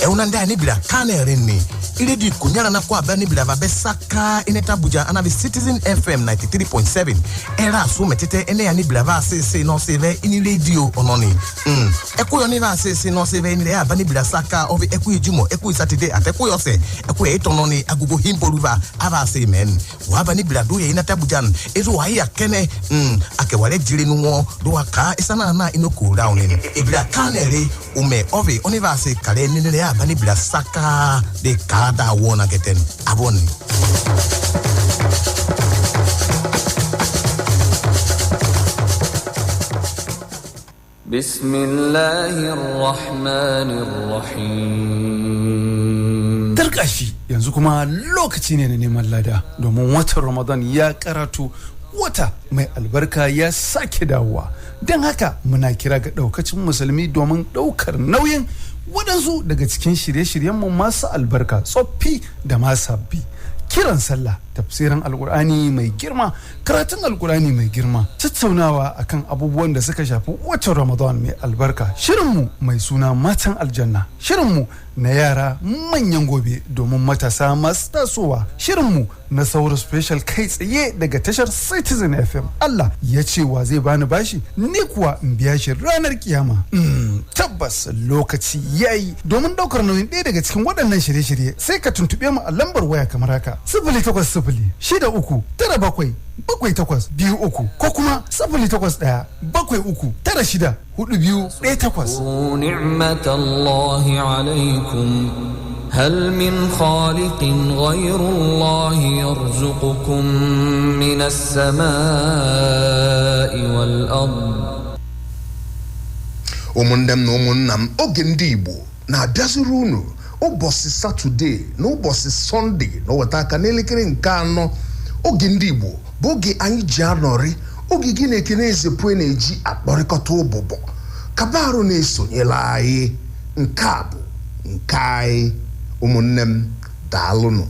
unanda ni bila kane reni ile di kunyana na kwa bani bila babesaka ineta Abuja ana Citizen FM 93.7 era so metete ene ya ni bila va se no seve ini radio ononi eku yo ni va se no seve ini ya bani bila saka obi eku ijumo eku Saturday ateku yo se eku etononi agugo himboruva ava se men wa bani bila do ye ineta Abuja ezo wa ya kene akewale jire nuwo do aka isana na inoku down ni ebila kanere ume obi oniva se kale ni ya bani bila saka de kada wona geten aboni Bismillahirrahmanirrahim. Tarkashi yanzu kuma lokaci ne na neman lada domin watan Ramadan ya karatu wata mai albarka ya sake dawowa. Don haka muna kira ga daukacin musulmi domin daukar nauyin wadansu daga cikin shirye-shiryenmu masu albarka tsoffi da ma sabbi. Kiran sallah, tafsirin alkur'ani mai girma, karatun alkur'ani mai girma, tattaunawa akan abubuwan da suka shafi watan Ramadan mai albarka, shirinmu mai suna matan aljanna, shirinmu na yara manyan gobe domin matasa masu tasowa, shirinmu na sauro special kai tsaye daga tashar Citizen FM. Allah ya ce wa zai bani bashi ni kuwa in biya shi ranar kiyama. Tabbas lokaci yayi domin daukar nauyin ɗaya daga cikin waɗannan shirye-shirye sai ka tuntube mu a lambar waya kamar haka 0800-63-78-23 ko kuma 0813-73-46-4218. Ni'matallahi alaykum هل من خالق غير الله يرزقكم من السماء والأرض Omundem no munam ogendibo na dasirunu obosi Saturday no obosi Sunday no wataka nelekere nkano ogendibo boge anyi January ogigi na keneze pwe na eji akporikota obobo kabaro na esonyela ayi nkabu nkai umunnem dalunu.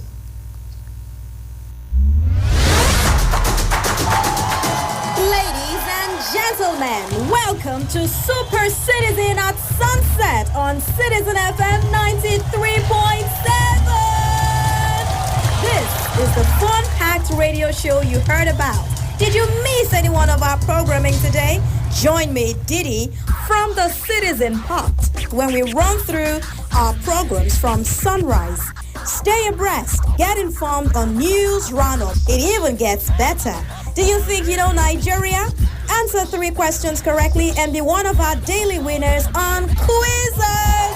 Ladies and gentlemen, welcome to Super Citizen at Sunset on Citizen FM 93.7. This is the fun-packed radio show you heard about. Did you miss any one of our programming today? Join me, Diddy, from the Citizen Pot when we run through our programs from sunrise. Stay abreast, get informed on news roundup. It even gets better. Do you think you know Nigeria? Answer 3 questions correctly and be one of our daily winners on Quizzes.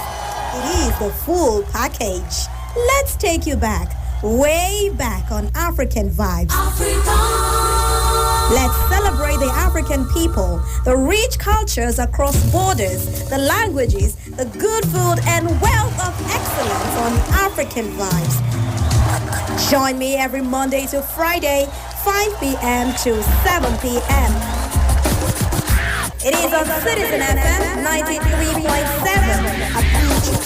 It is the full package. Let's take you back, way back on African Vibes. Let's celebrate the African people, the rich cultures across borders, the languages, the good food, and wealth of excellence on African Vibes. Join me every Monday to Friday, 5 p.m. to 7 p.m. It is on Citizen FM 93.7 Abuja.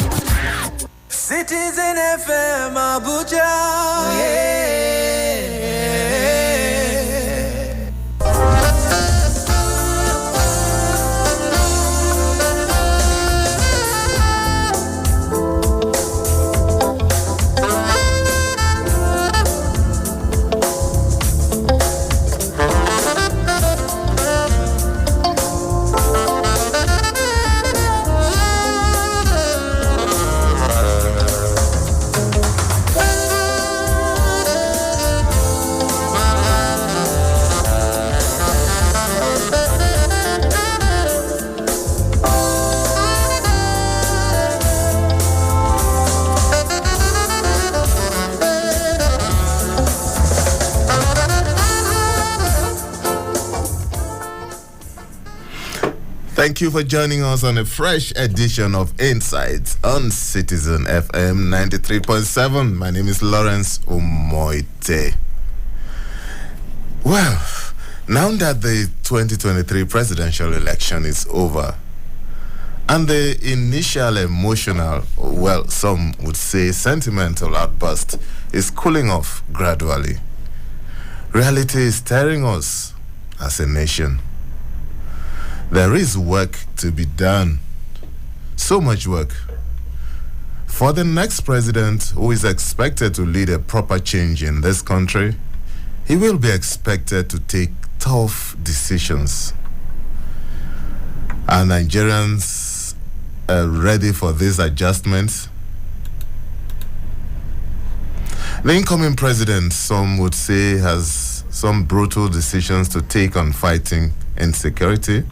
Citizen FM Abuja. Yeah. Thank you for joining us on a fresh edition of Insights on Citizen FM 93.7. My name is Lawrence UMOTTE. Well, now that the 2023 presidential election is over, and the initial emotional, well, some would say sentimental outburst is cooling off gradually, reality is staring us as a nation. There is work to be done. So much work. For the next president who is expected to lead a proper change in this country, he will be expected to take tough decisions. Are Nigerians ready for these adjustments? The incoming president, some would say, has some brutal decisions to take on fighting insecurity.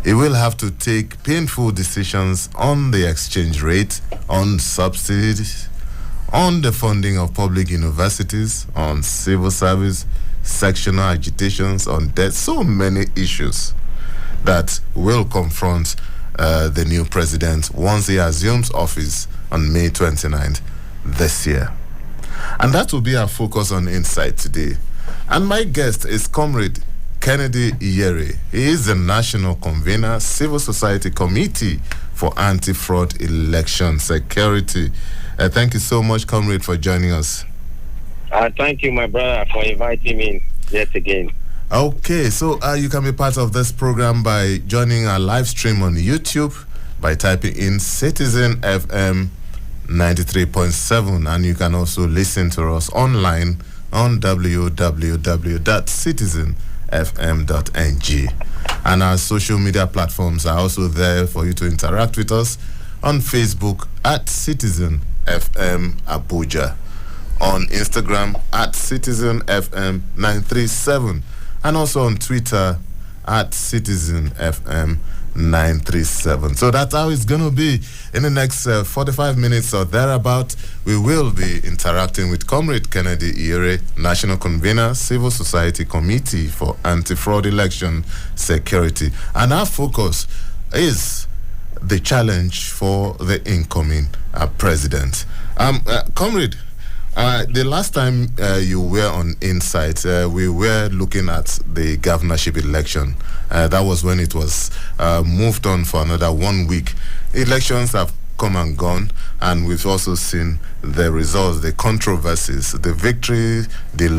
He will have to take painful decisions on the exchange rate, on subsidies, on the funding of public universities, on civil service, sectional agitations, on debt, so many issues that will confront the new president once he assumes office on May 29th this year. And that will be our focus on Insight today. And my guest is Comrade Kennedy Iyere. He is the National Convener, Civil Society Committee for Anti-Fraud Election Security. Thank you so much, Comrade, for joining us. Thank you, my brother, for inviting me yet again. Okay, so you can be part of this program by joining our live stream on YouTube by typing in Citizen FM 93.7, and you can also listen to us online on www.citizenfm.ng. And our social media platforms are also there for you to interact with us on Facebook at Citizen FM Abuja, on Instagram at Citizen FM 937, and also on Twitter at Citizen FM 937. So that's how it's going to be. In the next 45 minutes or thereabout, we will be interacting with Comrade Kennedy Iyere, National Convener, Civil Society Committee for Anti-Fraud Election Security. And our focus is the challenge for the incoming president. Comrade, the last time you were on Insight, we were looking at the governorship election. That was when it was moved on for another 1 week. Elections have come and gone, and we've also seen the results, the controversies, the victory, the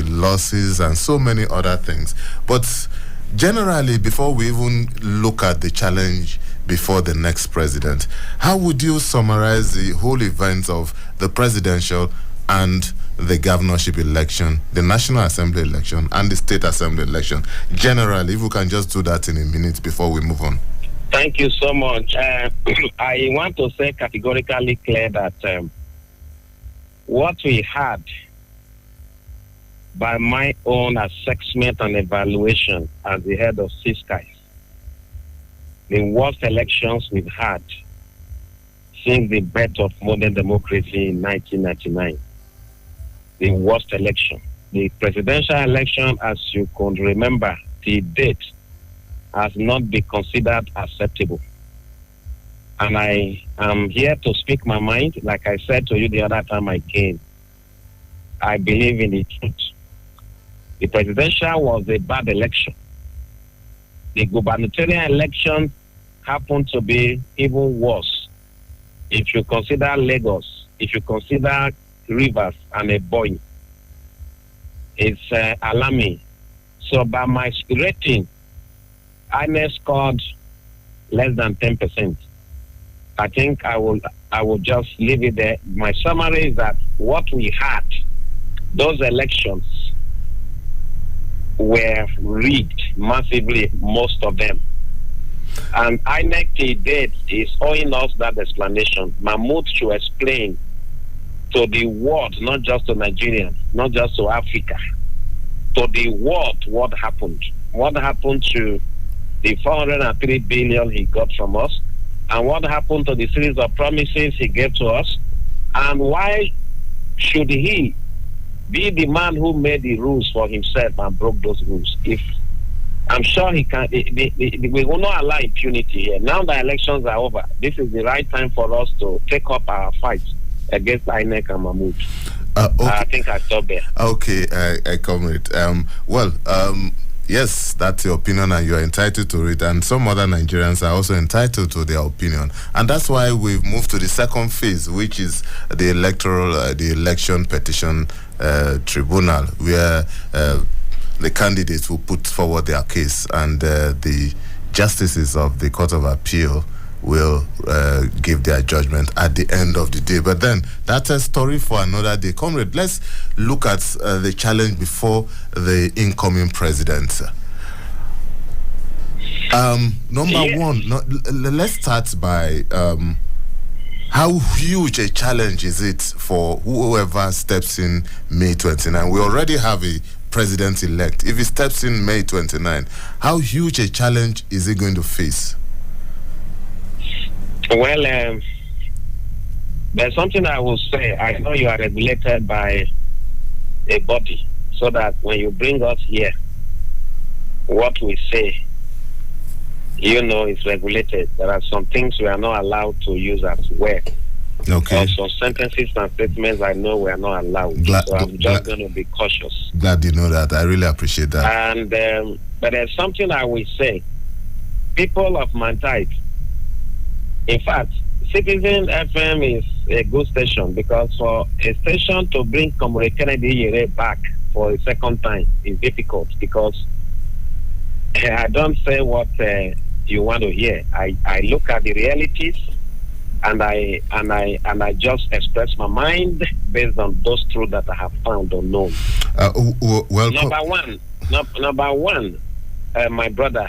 losses, and so many other things. But generally, before we even look at the challenge before the next president, how would you summarize the whole events of the presidential and the governorship election, the National Assembly election, and the State Assembly election? Generally, if we can just do that in a minute before we move on. Thank you so much. I want to say categorically clear that what we had, by my own assessment and evaluation as the head of CISCAI, the worst elections we've had since the birth of modern democracy in 1999. The worst election. The presidential election, as you could remember, the date has not been considered acceptable. And I am here to speak my mind. Like I said to you the other time I came, I believe in the truth. The presidential was a bad election. The gubernatorial election happened to be even worse. If you consider Lagos, if you consider Rivers and Ebonyi, it's alarming. So by my rating, I scored less than 10%. I think I will just leave it there. My summary is that what we had, those elections were rigged massively, most of them. And INEC date is owing us that explanation. Mahmoud should explain to the world, not just to Nigerians, not just to Africa, to the world what happened. What happened to the 403 billion he got from us, and what happened to the series of promises he gave to us, and why should he be the man who made the rules for himself and broke those rules? If I'm sure he can, we will not allow impunity here. Now the elections are over, this is the right time for us to take up our fight against INEC and Mahmoud. Okay. I think I stop there. Okay, comrade. Yes, that's your opinion, and you are entitled to it. And some other Nigerians are also entitled to their opinion, and that's why we've moved to the second phase, which is the election petition tribunal, where the candidates will put forward their case, and the justices of the Court of Appeal will give their judgment at the end of the day. But then that's a story for another day. Comrade, let's look at the challenge before the incoming president. Number one, let's start by how huge a challenge is it for whoever steps in May 29? We already have a president-elect. If he steps in May 29, how huge a challenge is he going to face? Well, there's something I will say. I know you are regulated by a body, so that when you bring us here, what we say, is regulated. There are some things we are not allowed to use as well. Okay. Also, sentences and statements I know we are not allowed. So I'm just going to be cautious. Glad you know that. I really appreciate that. And but there's something I will say. People of my type, in fact, Citizen FM is a good station, because for a station to bring Comrade Kennedy back for a second time is difficult, because I don't say what you want to hear. I look at the realities, and I just express my mind based on those truths that I have found or known. Number one, my brother,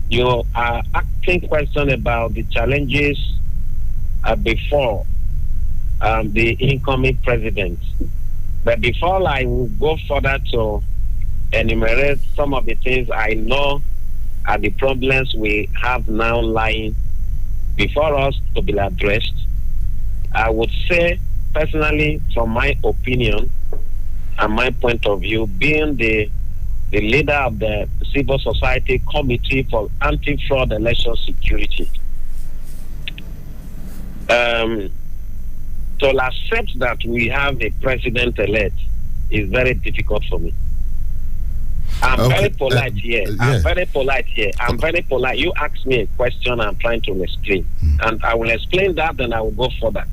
you are asking question about the challenges before the incoming president. But before I will go further to enumerate some of the things I know are the problems we have now lying before us to be addressed, I would say personally, from my opinion and my point of view, being the leader of the Civil Society Committee for Anti-Fraud Election Security, to accept that we have a president-elect is very difficult for me. I'm very polite here. I'm very polite here. I'm very polite. You ask me a question, I'm trying to explain. And I will explain that, then I will go further.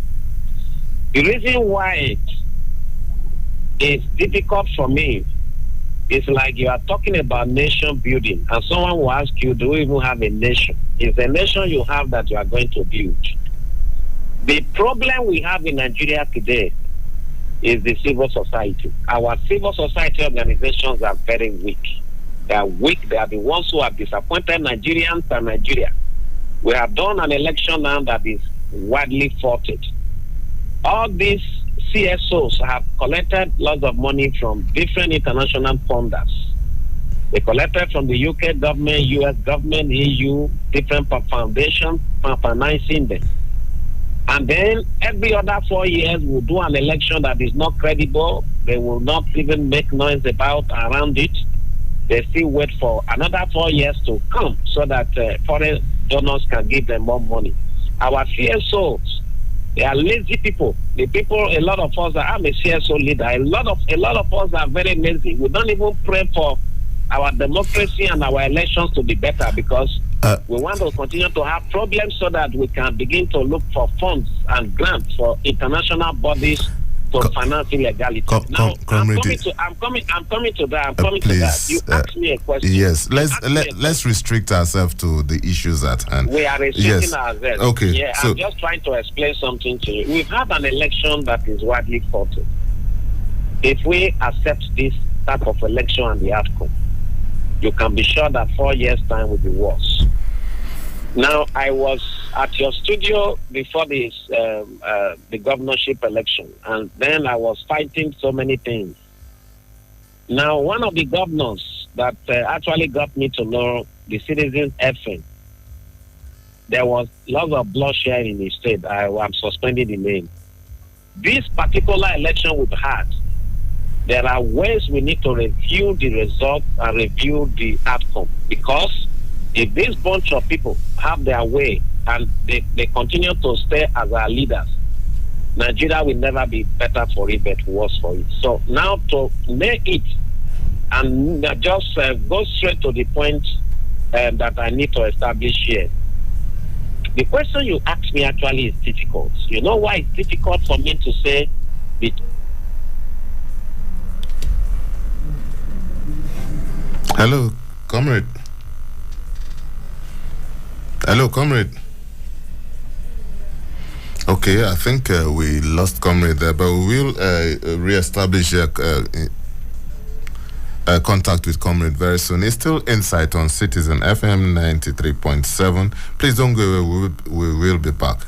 The reason why it's difficult for me is like you are talking about nation building, and someone will ask you, do we even have a nation? It's a nation you have that you are going to build. The problem we have in Nigeria today is the civil society. Our civil society organizations are very weak. They are weak. They are the ones who have disappointed Nigerians and Nigeria. We have done an election now that is widely faulted. All these CSOs have collected lots of money from different international funders. They collected from the UK government, US government, EU, different foundations financing them. And then every other 4 years, we'll do an election that is not credible. They will not even make noise around it. They still wait for another 4 years to come so that foreign donors can give them more money. Our CSOs, they are lazy people. The people, a lot of us, I'm a CSO leader. A lot of us are very lazy. We don't even pray for our democracy and our elections to be better, because we want to continue to have problems so that we can begin to look for funds and grants for international bodies to finance illegality. Now, I'm coming to that. You asked me a question. Yes, let's restrict ourselves to the issues at hand. We are restricting ourselves. Okay. Yeah, so I'm just trying to explain something to you. We've had an election that is widely faulted. If we accept this type of election and the outcome, you can be sure that 4 years' time will be worse. Now, I was at your studio before this the governorship election, and then I was fighting so many things. Now, one of the governors that actually got me to know the Citizen FM, there was lots of bloodshed in the state. I'm suspending the name. This particular election we've had, there are ways we need to review the results and review the outcome, because if this bunch of people have their way and they continue to stay as our leaders, Nigeria will never be better for it, but worse for it. So now to make it and just go straight to the point that I need to establish here. The question you asked me actually is difficult. You know why it's difficult for me to say it? Hello, comrade. Hello, comrade. Okay, I think we lost comrade there, but we will re-establish contact with comrade very soon. It's still Insight on Citizen FM 93.7. Please don't go away. We will be back.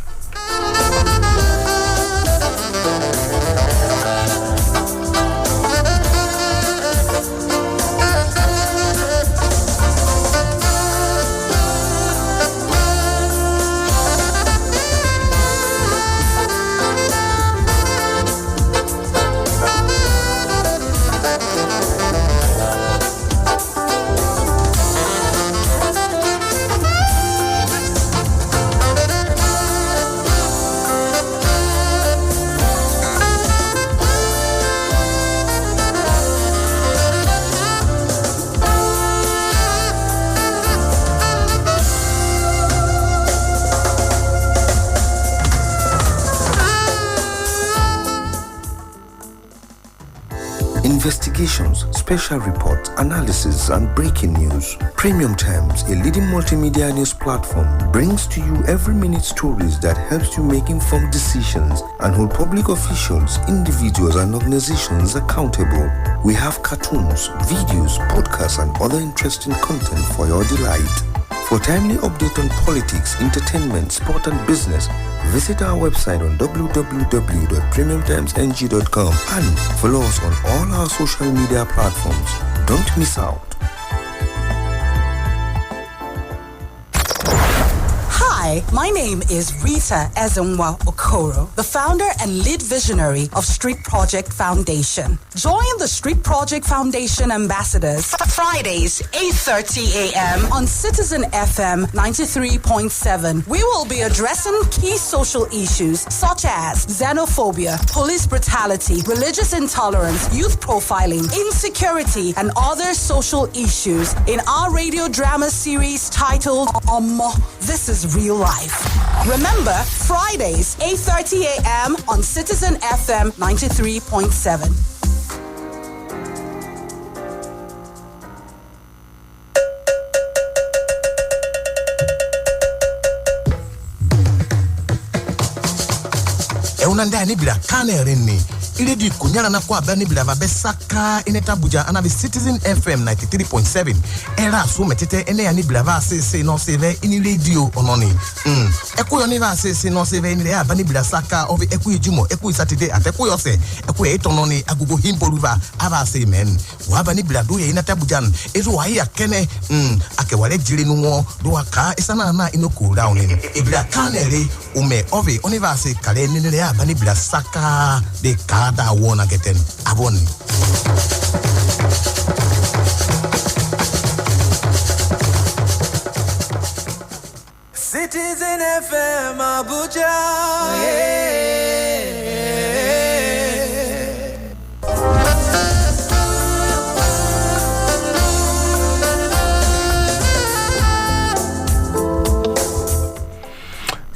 Investigations, special reports, analysis, and breaking news. Premium Times, a leading multimedia news platform, brings to you every minute stories that helps you make informed decisions and hold public officials, individuals, and organizations accountable. We have cartoons, videos, podcasts, and other interesting content for your delight. For timely update on politics, entertainment, sport, and business, visit our website on www.premiumtimesng.com and follow us on all our social media platforms. Don't miss out. Hi, my name is Rita Ezenwa Okoro, the founder and lead visionary of Street Project Foundation. Join the Street Project Foundation ambassadors Fridays, 8:30 a.m. on Citizen FM 93.7. We will be addressing key social issues such as xenophobia, police brutality, religious intolerance, youth profiling, insecurity, and other social issues in our radio drama series titled MON. This is Real Life. Remember, Fridays, 8:30 a.m. on Citizen FM 93.7. Eunandani bila kane rini. Ile di kunyana na kwa bani bila vabesaka ineta Abuja ana Citizen FM 93.7. Era su metete ene yani bila va se no seve ini radio ononi. Eku yoni va se no seve ini ya bani bila saka ovi eku jumo eku Saturday ateku yose eku etononi agugo himpoluva ava se men. Wa bani bila do ye ineta Abuja ezo wa ya kene ake wale jiri nuwo do aka isana na inoku down ni. Ibila kanere ume ovi oniva se kale nile ya bani bila saka de kada wona geten aboni. Citizen FM Abuja.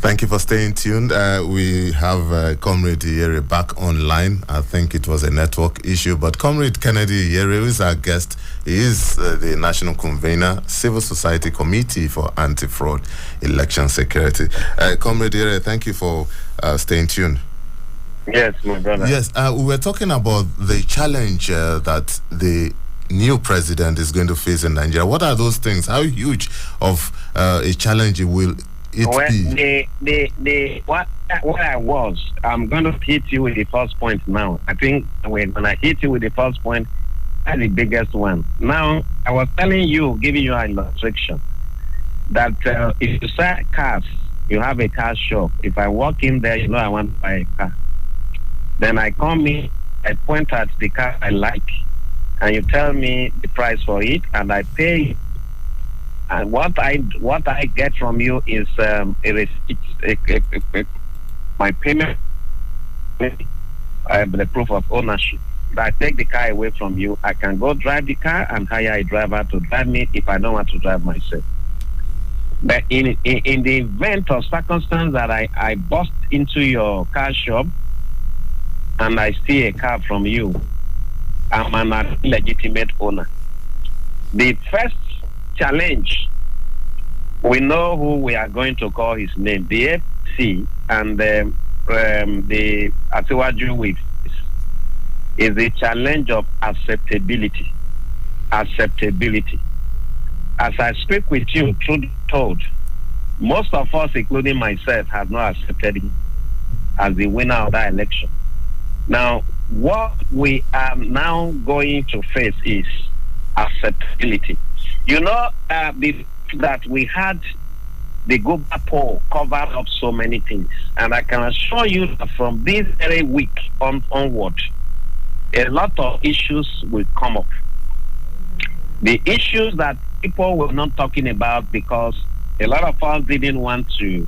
Thank you for staying tuned. We have Comrade Yere back online. I think it was a network issue, but Comrade Kennedy Yere is our guest. He is the National Convener, Civil Society Committee for Anti-Fraud Election Security. Comrade Yere, thank you for staying tuned. Yes, my brother. Yes, we were talking about the challenge that the new president is going to face in Nigeria. What are those things? How huge of a challenge will what I was, I'm going to hit you with the first point now. I think when I hit you with the first point, that's the biggest one. Now, I was telling you, giving you an illustration, that if you sell cars, you have a car shop. If I walk in there, you know I want to buy a car. Then I come in, I point at the car I like, and you tell me the price for it, and I pay. And what I get from you is a receipt, my payment, the proof of ownership. I take the car away from you. I can go drive the car and hire a driver to drive me if I don't want to drive myself. But in the event of circumstance that I bust into your car shop and I steal a car from you, I'm an illegitimate owner. The first challenge We know who we are going to call his name. The APC and the Atiwaju with is a challenge of acceptability. Acceptability. As I speak with you, truth told, most of us, including myself, have not accepted him as the winner of that election. Now, what we are now going to face is acceptability. You know, that we had the Google poll covered up so many things, and I can assure you that from this very week onward, a lot of issues will come up. The issues that people were not talking about because a lot of us didn't want to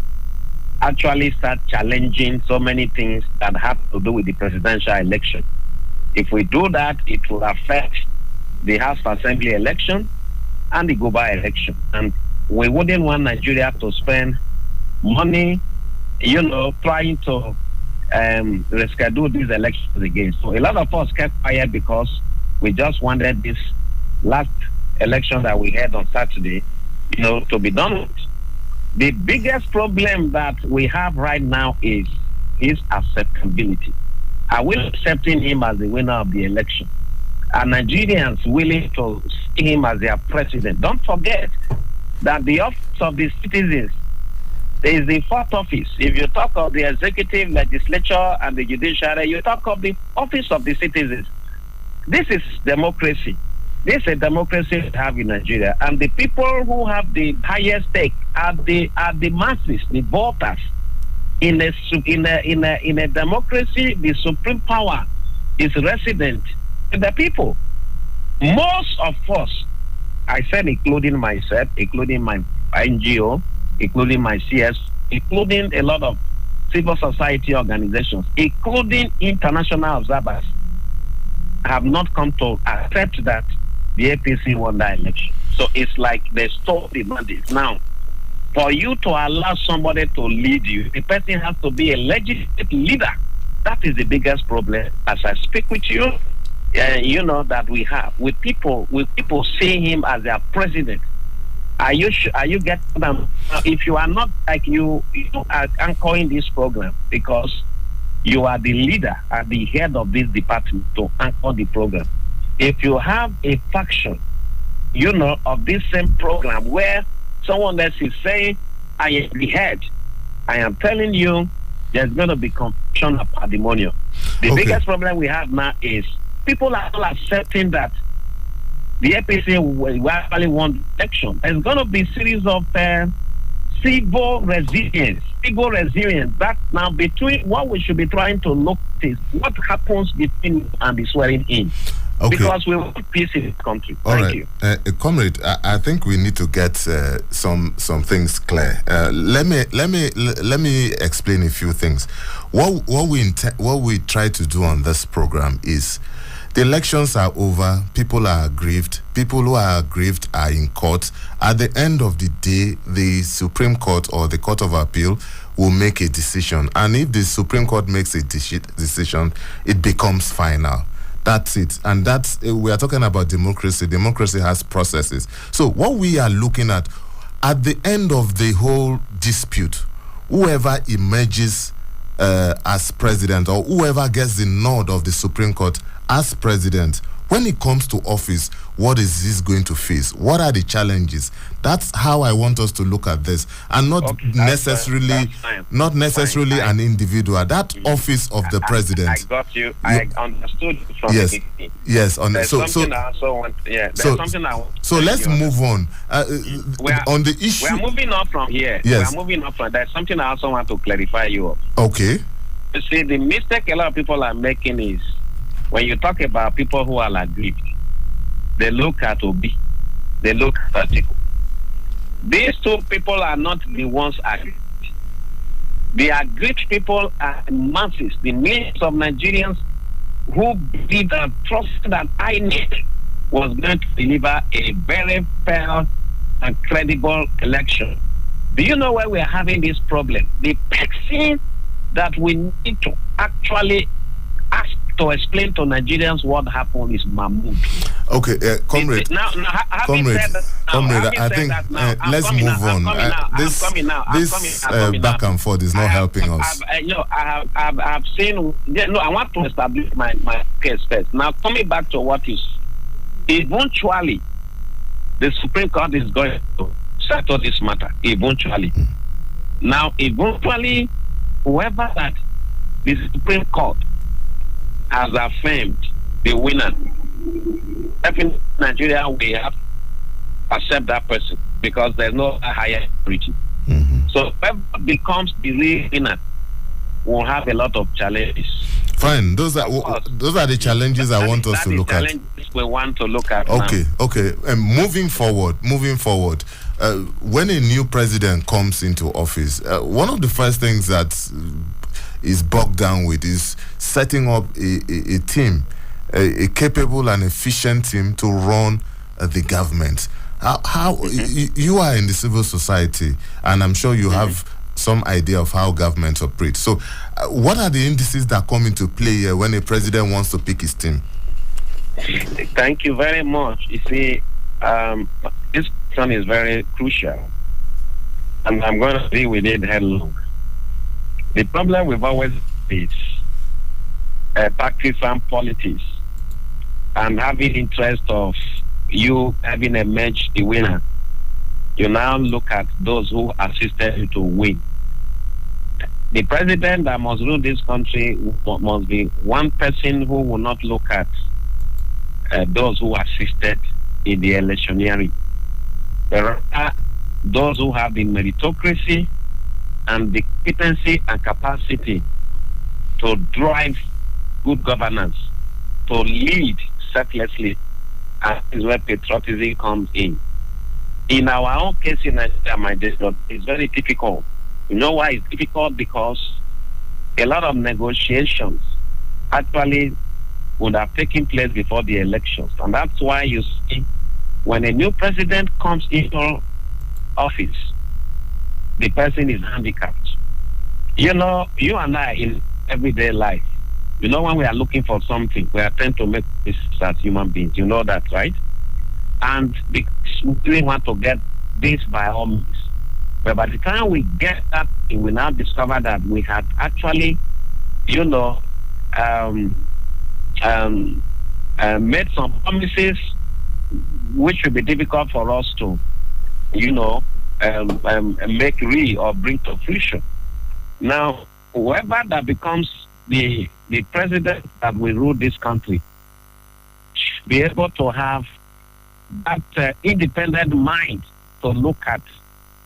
actually start challenging so many things that have to do with the presidential election. If we do that, it will affect the House of Assembly election and the global election. And we wouldn't want Nigeria to spend money, trying to reschedule these elections again. So a lot of us kept quiet because we just wanted this last election that we had on Saturday, to be done with. The biggest problem that we have right now is his acceptability. Are we accepting him as the winner of the election? Are Nigerians willing to see him as their president? Don't forget that the office of the citizens is the fourth office. If you talk of the executive, legislature, and the judiciary, you talk of the office of the citizens. This is democracy. This is a democracy we have in Nigeria, and the people who have the highest stake are the masses, the voters. In a democracy, the supreme power is resident in the people. Most of us, I said, including myself, including my NGO, including my CS, including a lot of civil society organizations, including international observers, have not come to accept that the APC won that election. So it's like they stole the mandate. Now, for you to allow somebody to lead you, the person has to be a legitimate leader. That is the biggest problem. As I speak with you, that we have with people seeing him as their president. Are you getting them? If you are not, like you are anchoring this program because you are the leader at the head of this department to anchor the program. If you have a faction, of this same program where someone else is saying, I am the head, I am telling you, there's going to be confusion and pandemonium. The biggest problem we have now is people are not accepting that the APC will actually won the election. There's going to be a series of civil resilience. That now between what we should be trying to look at is what happens between and the swearing in. Okay. Because we want peace in the country. Thank you. Comrade, I think we need to get some things clear. Let me explain a few things. What we try to do on this program is the elections are over. People are aggrieved. People who are aggrieved are in court. At the end of the day, the Supreme Court or the Court of Appeal will make a decision. And if the Supreme Court makes a decision, it becomes final. That's it. And we are talking about democracy. Democracy has processes. So what we are looking at the end of the whole dispute, whoever emerges as president or whoever gets the nod of the Supreme Court as president, when it comes to office, what is this going to face? What are the challenges? That's how I want us to look at this, and not necessarily an individual. That office of the president. I got you. I understood from the beginning. Yes. There's something I also want. Yeah. There's something I want. So let's move on. On the issue. We are moving on from here. Yes. We are moving on from. There's something I also want to clarify you of. Okay. You see, the mistake a lot of people are making is, when you talk about people who are aggrieved, they look at Obi, they look at Atiku. These two people are not the ones aggrieved. The aggrieved people are the masses, the millions of Nigerians who believed and trusted that INEC was going to deliver a very fair and credible election. Do you know where we are having this problem? The person that we need to actually ask to explain to Nigerians what happened is Mahmoud. Okay, comrade. Now, Comrade, I think let's move on. This back and forth is not helping us. I've seen. No, I want to establish my case first. Now, coming back to what is eventually the Supreme Court is going to settle this matter. Eventually, now eventually, whoever that the Supreme Court has affirmed the winner, in Nigeria we have to accept that person because there's no higher authority. So whoever becomes the real winner will have a lot of challenges. Fine, those are the challenges I want us to look at. We want to look at. Okay, okay. Moving forward, when a new president comes into office, one of the first things that is bogged down with is setting up a team, a capable and efficient team to run the government. How you are in the civil society, and I'm sure you have some idea of how governments operate. So, what are the indices that come into play here when a president wants to pick his team? Thank you very much. You see, this question is very crucial, and I'm going to deal with it headlong. The problem we've always is partisan politics and having interest of you having emerged the winner. You now look at those who assisted you to win. The president that must rule this country must be one person who will not look at those who assisted in the electioneering. There are those who have the meritocracy and the competency and capacity to drive good governance, to lead selflessly, and this is where patriotism comes in. In our own case in Nigeria, my district, it's very difficult. You know why it's difficult? Because a lot of negotiations actually would have taken place before the elections. And that's why you see when a new president comes into office, the person is handicapped. You know, you and I in everyday life, you know, when we are looking for something, we are trying to make this as human beings. You know that, right? And because we want to get this by all means. But by the time we get that, we now discover that we had actually, you know, made some promises which will be difficult for us to, you know, make real or bring to fruition. Now, whoever that becomes the president that will rule this country should be able to have that independent mind to look at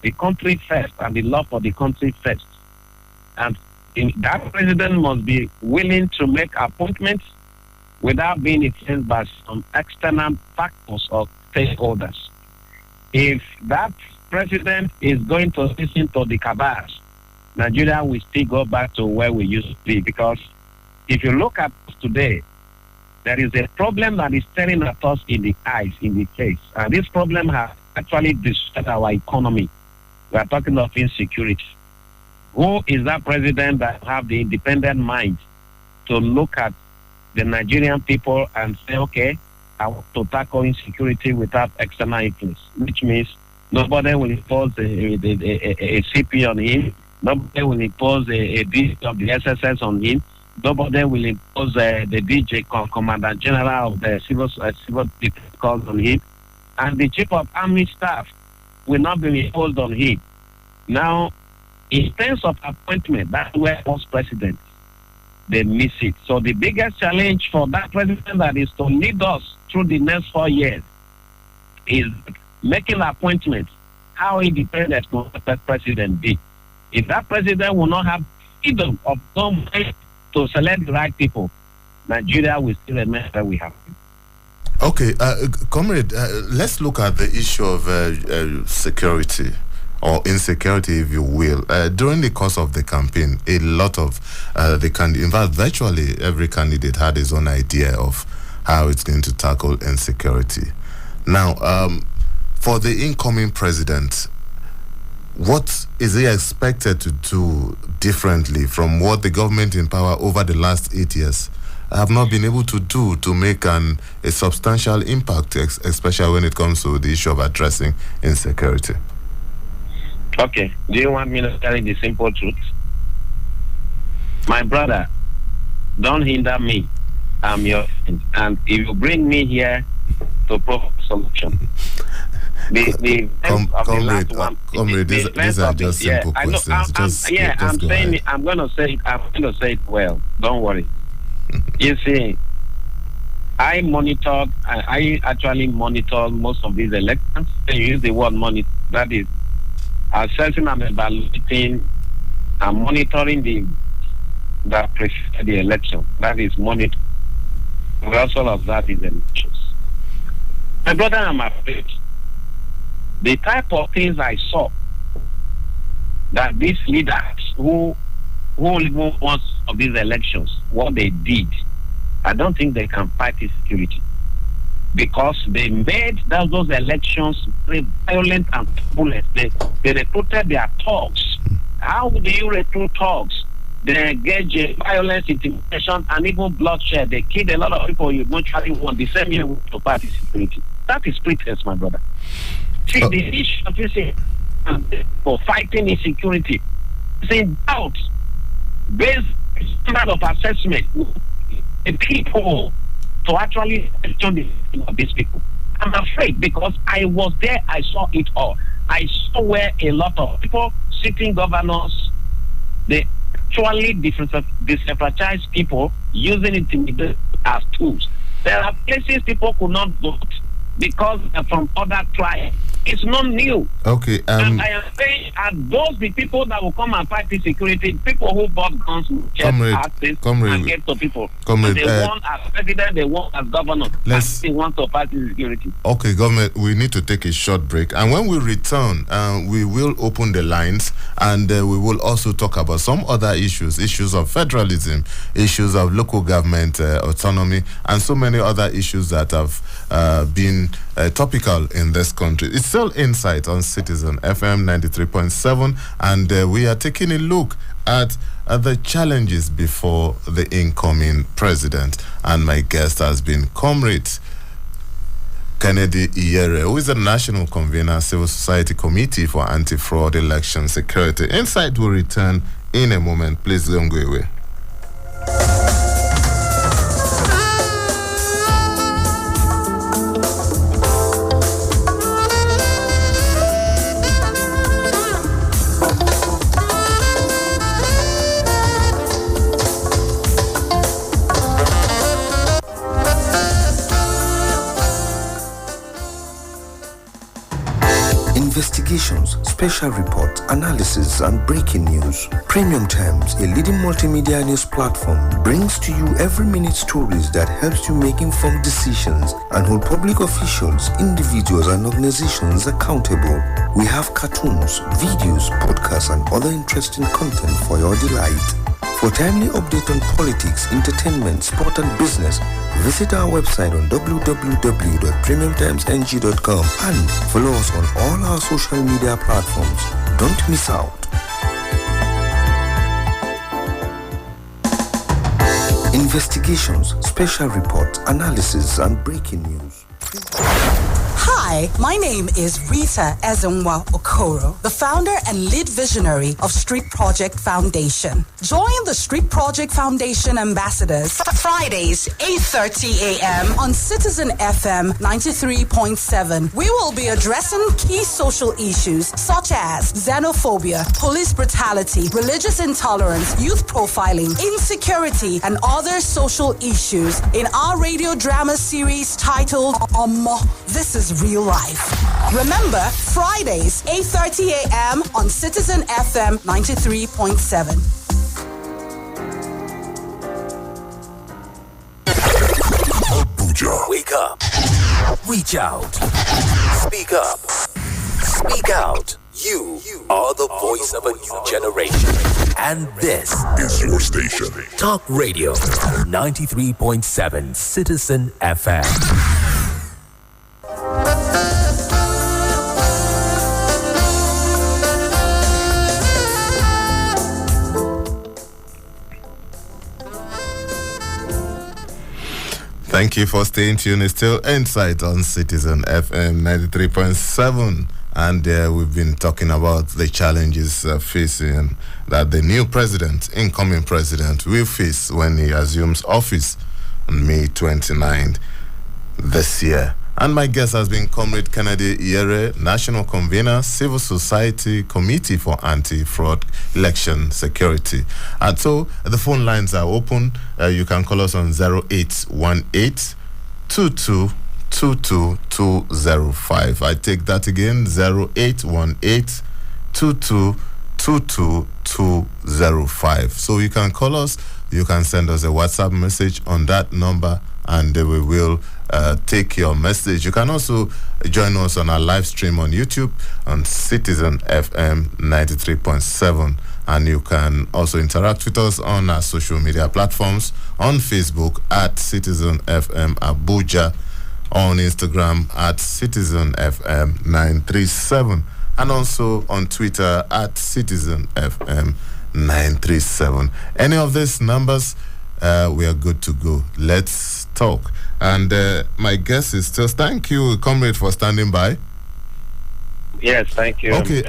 the country first and the love for the country first. And that president must be willing to make appointments without being influenced by some external factors or stakeholders. If that president is going to listen to the cabals, Nigeria will still go back to where we used to be. Because if you look at us today, there is a problem that is staring at us in the eyes, in the face. And this problem has actually destroyed our economy. We are talking of insecurity. Who is that president that have the independent mind to look at the Nigerian people and say, okay, I want to tackle insecurity without external influence, which means nobody will impose a CP on him, nobody will impose a DG of the SSS on him, nobody will impose the DJ Commander General of the Civil Defense Corps on him, and the Chief of Army Staff will not be imposed on him. Now, in terms of appointment, that's where most presidents, they miss it. So the biggest challenge for that president that is to lead us through the next 4 years is making appointments. How independent will that president be? If that president will not have freedom of some mind to select the right people, Nigeria will still remain where we have. Okay, comrade, let's look at the issue of security or insecurity, if you will. During the course of the campaign, a lot of in fact, virtually every candidate had his own idea of how it's going to tackle insecurity. Now, for the incoming president, what is he expected to do differently from what the government in power over the last 8 years have not been able to do to make a substantial impact, especially when it comes to the issue of addressing insecurity? Okay. Do you want me to tell you the simple truth? My brother, don't hinder me. I'm your friend. And if you bring me here to propose solution, these are just simple questions. I'm going to say it well. Don't worry. You see, I actually monitored most of these elections. I use the word monitor. That is assessing and evaluating and monitoring that preceded the election. That is monitor. We also observe these elections. My brother, I'm afraid the type of things I saw that these leaders who even won of these elections, what they did, I don't think they can fight insecurity, because they made those elections very violent and turbulent. They recruited their thugs. How do you recruit thugs? They engage in violence, intimidation, and even bloodshed. They killed a lot of people you eventually want the same year to party security. That is pretense, my brother. See, the issue of this for fighting insecurity is in doubt based on of assessment the people to actually question the of these people. I'm afraid because I was there, I saw it all. I saw where a lot of people, sitting governors, they actually disenfranchise people using intimidation as tools. There are places people could not vote because they're from other tribes. It's not new. Okay. And I am saying, are those the people that will come and fight the security? People who bought guns, and get to people. They want as president, they want as governor. They want to fight the security. Okay, government, we need to take a short break. And when we return, we will open the lines, and we will also talk about some other issues of federalism, issues of local government autonomy, and so many other issues that have been topical in this country. It's still Insight on Citizen FM 93.7, and we are taking a look at the challenges before the incoming president. And my guest has been Comrade Kennedy Iyere, who is the National Convener, Civil Society Committee for Anti-Fraud Election Security. Insight will return in a moment. Please don't go away. Investigations, special reports, analysis, and breaking news. Premium Times, a leading multimedia news platform, brings to you every minute stories that helps you make informed decisions and hold public officials, individuals, and organizations accountable. We have cartoons, videos, podcasts, and other interesting content for your delight. For timely update on politics, entertainment, sport, and business, visit our website on www.premiumtimesng.com and follow us on all our social media platforms. Don't miss out. Investigations, special reports, analysis, and breaking news. Hi, my name is Rita Ezenwa Okoro, the founder and lead visionary of Street Project Foundation. Join the Street Project Foundation ambassadors Fridays, 8:30 a.m. on Citizen FM 93.7. We will be addressing key social issues such as xenophobia, police brutality, religious intolerance, youth profiling, insecurity, and other social issues in our radio drama series titled MON. This is real life. Remember, Fridays, 8:30 a.m. on Citizen FM 93.7. Abuja. Wake up. Reach out. Speak up. Speak out. You are the voice of a new generation. And this is your station. Talk Radio 93.7 Citizen FM. Thank you for staying tuned. It's still Insight on Citizen FM 93.7. And we've been talking about the challenges facing that the new president, incoming president, will face when he assumes office on May 29th this year. And my guest has been Comrade Kennedy Iyere, National Convener, Civil Society Committee for Anti-Fraud Election Security. And so the phone lines are open. You can call us on 0818 2222205. I take that again, 0818 2222205. So you can call us, you can send us a WhatsApp message on that number, and we will take your message. You can also join us on our live stream on YouTube on Citizen FM 93.7. And you can also interact with us on our social media platforms, on Facebook at Citizen FM Abuja, on Instagram at Citizen FM 937, and also on Twitter at Citizen FM 937. Any of these numbers, we are good to go. Let's talk. And my guest is still, thank you, Comrade, for standing by. Yes, thank you. Okay,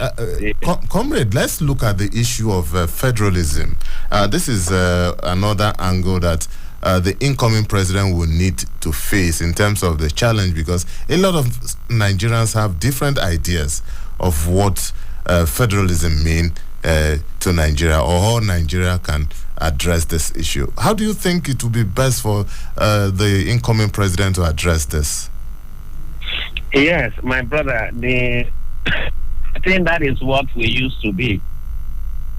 Comrade, let's look at the issue of federalism. This is another angle that the incoming president will need to face in terms of the challenge, because a lot of Nigerians have different ideas of what federalism means to Nigeria, or how Nigeria can address this issue. How do you think it would be best for the incoming president to address this? Yes, my brother, I think that is what we used to be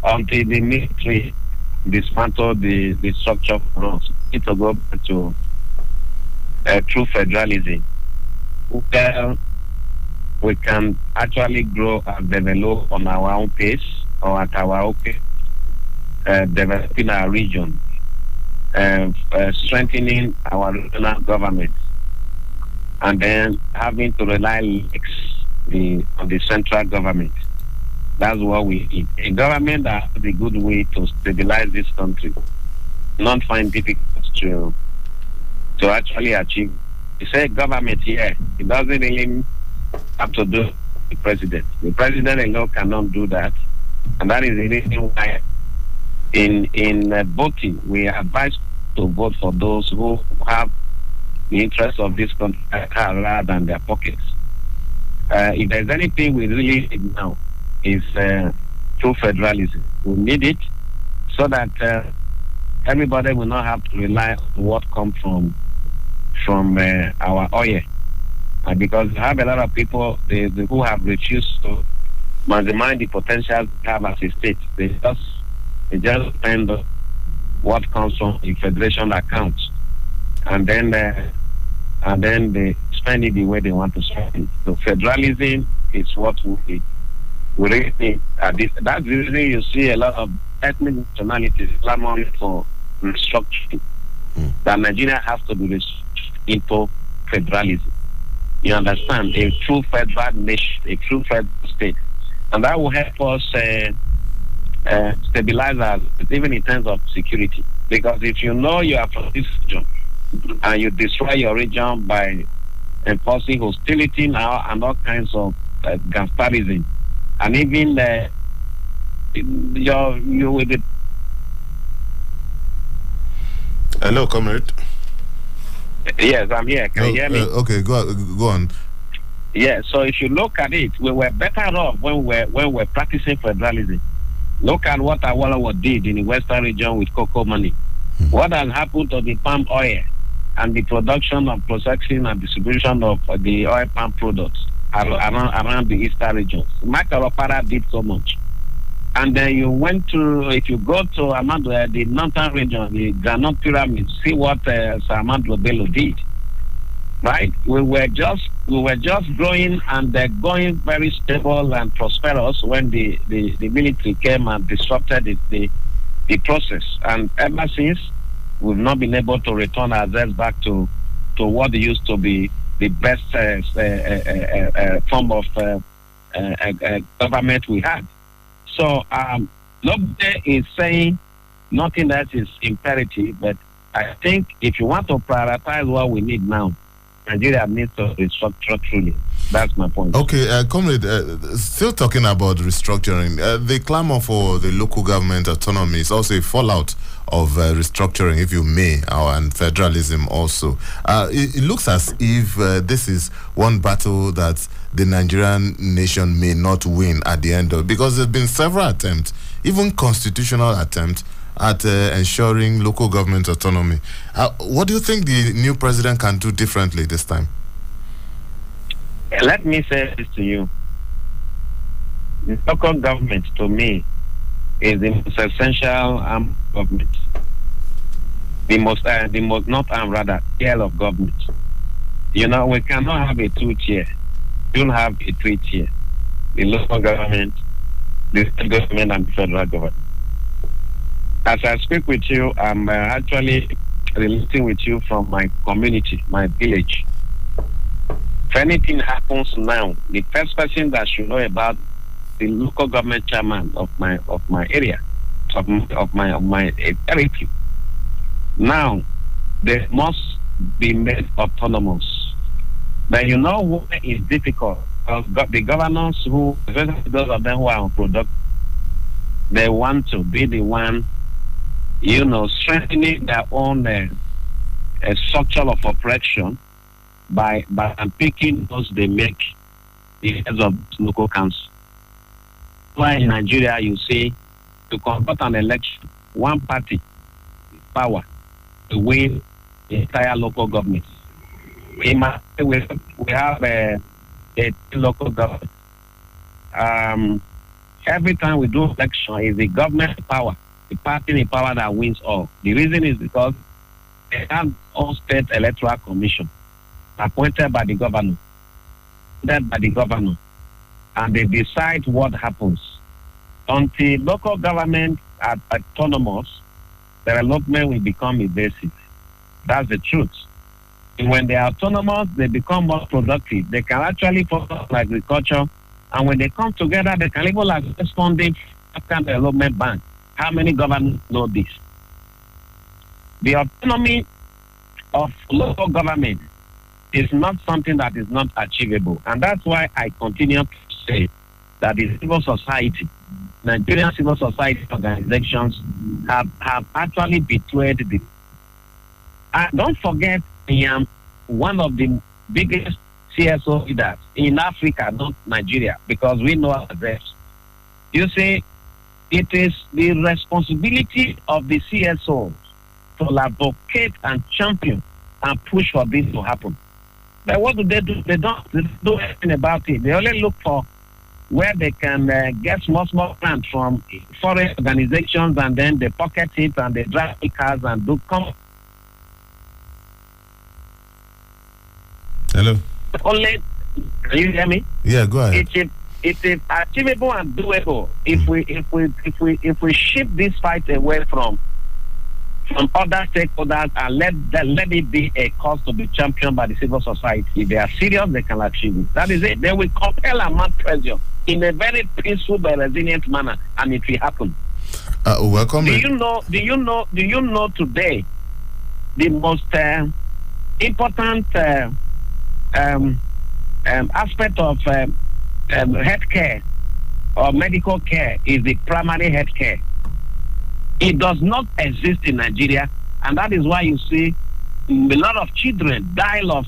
until the military dismantled the structure for us. It will go back to true federalism. We can actually grow and develop on our own pace, or at our own pace, developing our region, strengthening our regional government, and then having to rely on the central government. That's what we need. A government that has a good way to stabilize this country, not find difficult to actually achieve. You say government here, it doesn't really have to do with the president. The president alone cannot do that. And that is the reason why in voting, we advise to vote for those who have the interests of this country rather than their pockets. If there's anything we really need now, is true federalism. We need it so that everybody will not have to rely on what comes from our oil. Because we have a lot of people who have refused to maximize the potential they have as a state. They just depend on what comes from the federation account, and then they spend it the way they want to spend it. So federalism is what we really need. That's the reason you see a lot of ethnic nationalities clamoring for restructuring. That Nigeria has to be restructured into federalism. You understand? A true federal nation, a true federal state. And that will help us stabilize us, even in terms of security. Because if you know you are from this region and you destroy your region by enforcing hostility now and all kinds of gangsterism, and even you will be. Hello, comrade. Yes, I'm here. Can you hear me? Okay, go on. Yeah, so if you look at it, we were better off when we're practicing federalism. Look at what Awolowo did in the western region with cocoa money. What has happened to the palm oil and the production of processing and distribution of the oil palm products around the eastern region? Michael Opara did so much. And then if you go to Amadu, the northern region, the Granite Pyramid, see what Sir Amadu Bello did. Right? We were just growing and going very stable and prosperous when the military came and disrupted the process. And ever since, we've not been able to return ourselves back to what used to be the best form of government we had. So nobody is saying nothing that is imperative, but I think if you want to prioritize what we need now, Nigeria needs to restructure truly. That's my point. Okay, comrade, still talking about restructuring. The clamor for the local government autonomy is also a fallout of restructuring, if you may, and federalism also. It looks as if this is one battle that the Nigerian nation may not win at the end of, because there's been several attempts, even constitutional attempts, at ensuring local government autonomy. What do you think the new president can do differently this time? Let me say this to you. The local government, to me, is the most essential arm of government. The most not arm, rather, tier of government. You know, we cannot have a two-tier. We don't have a three-tier. The local government, the state government, and the federal government. As I speak with you, I'm actually relating with you from my community, my village. If anything happens now, the first person that should know about the local government chairman of my area, of my territory. Now, they must be made autonomous. But you know what is difficult? The governors who, especially those of them who are unproductive, they want to be the one, you know, strengthening their own structure of operation by picking those they make the heads of local council. Why in Nigeria you see, to conduct an election, one party power to win the entire local government. We have a local government. Every time we do election, is the government power, the party in power that wins all. The reason is because they have all state electoral commission appointed by the governor, and they decide what happens. Until local government are autonomous, development will become evasive. That's the truth. And when they are autonomous, they become more productive. They can actually focus on agriculture, and when they come together, they can even access funding from the development bank. How many governors know this? The autonomy of local government is not something that is not achievable. And that's why I continue to say that the civil society, Nigerian civil society organizations have actually betrayed the... don't forget, I am one of the biggest CSO leaders in Africa, not Nigeria, because we know our address. You see, it is the responsibility of the CSOs to advocate and champion and push for this to happen. But what do? They don't do anything about it. They only look for where they can get small grants from foreign organizations, and then they pocket it and they drive cars and do come. Hello. Only, can you hear me? Yeah, go ahead. It is achievable and doable if we shift this fight away from other stakeholders and let it be a cause to be championed by the civil society. If they are serious, they can achieve it. That is it. They will compel and mount pressure in a very peaceful but resilient manner, and it will happen. Welcome. Do you know today the most important aspect of health care or medical care is the primary health care. It does not exist in Nigeria, and that is why you see a lot of children die of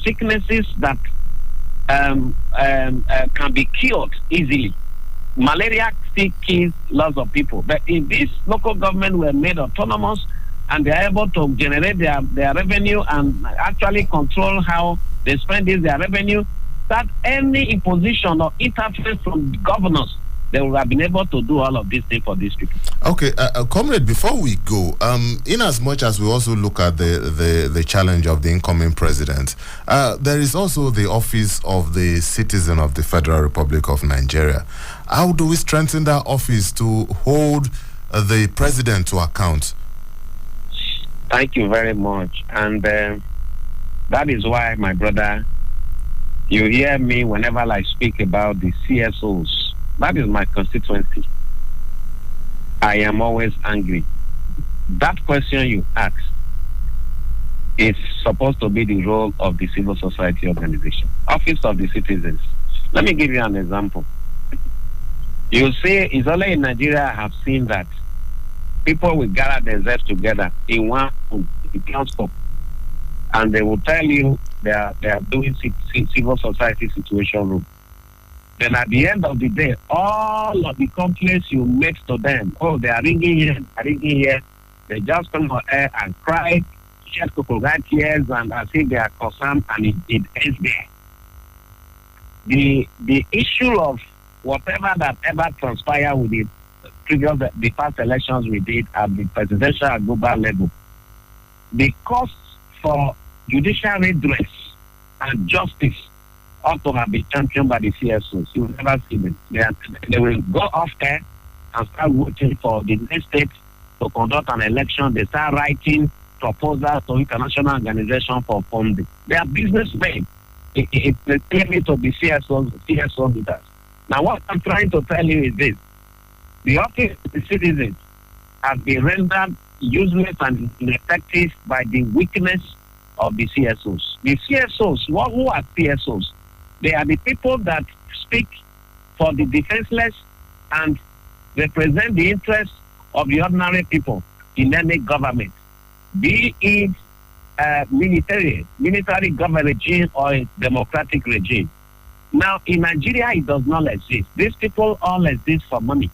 sicknesses that can be cured easily. Malaria still kills lots of people. But if this local government were made autonomous and they are able to generate their revenue and actually control how they spend their revenue, that any imposition or interference from governors, they would have been able to do all of these things for these people. Okay, comrade, before we go, in as much as we also look at the challenge of the incoming president, there is also the office of the citizen of the Federal Republic of Nigeria. How do we strengthen that office to hold the president to account? Thank you very much. And that is why, my brother, you hear me whenever I speak about the CSOs. That is my constituency. I am always angry. That question you asked is supposed to be the role of the civil society organization. Office of the Citizens. Let me give you an example. You see, it's only in Nigeria I have seen that people will gather themselves together in one council, and they will tell you they are doing civil society situation room. Then at the end of the day, all of the complaints you make to them, oh, they are ringing here, they just come on air and cry, shed crocodile tears, and as if they are concerned, and it ends there. The issue of whatever that ever transpired with the past elections we did at the presidential and global level, the costs for judicial redress and justice ought to have been championed by the CSOs. You will never see them. They will go off there and start waiting for the next state to conduct an election. They start writing proposals to international organizations for funding. They are businessmen. It's clearly to be CSO leaders. Now, what I'm trying to tell you is this. The office of the citizens has been rendered useless and ineffective by the weakness of the CSOs. The CSOs, who are CSOs? They are the people that speak for the defenseless and represent the interests of the ordinary people in any government, be it military government regime or a democratic regime. Now, in Nigeria, it does not exist. These people all exist for money.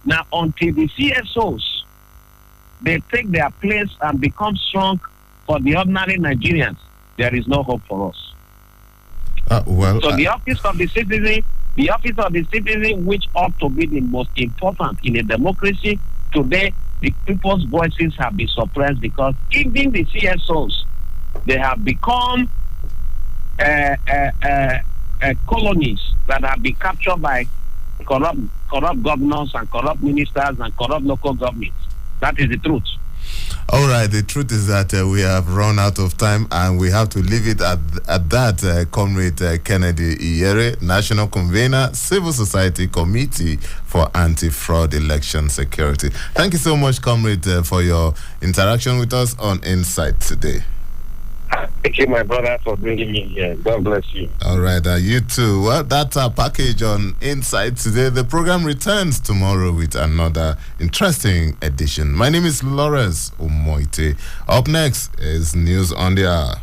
Now, until the CSOs, they take their place and become strong for the ordinary Nigerians, there is no hope for us. The office of the citizen, which ought to be the most important in a democracy, today the people's voices have been suppressed because even the CSOs, they have become colonies that have been captured by corrupt governors and corrupt ministers and corrupt local governments. That is the truth. All right, the truth is that we have run out of time and we have to leave it at that. Comrade Kennedy Iyere, National Convener, Civil Society Committee for Anti-Fraud Election Security. Thank you so much, Comrade, for your interaction with us on Insight today. Thank you, my brother, for bringing me here. God bless you. All right, you too. Well, that's our package on Insight today. The program returns tomorrow with another interesting edition. My name is Lawrence UMOTTE. Up next is News on the Hour.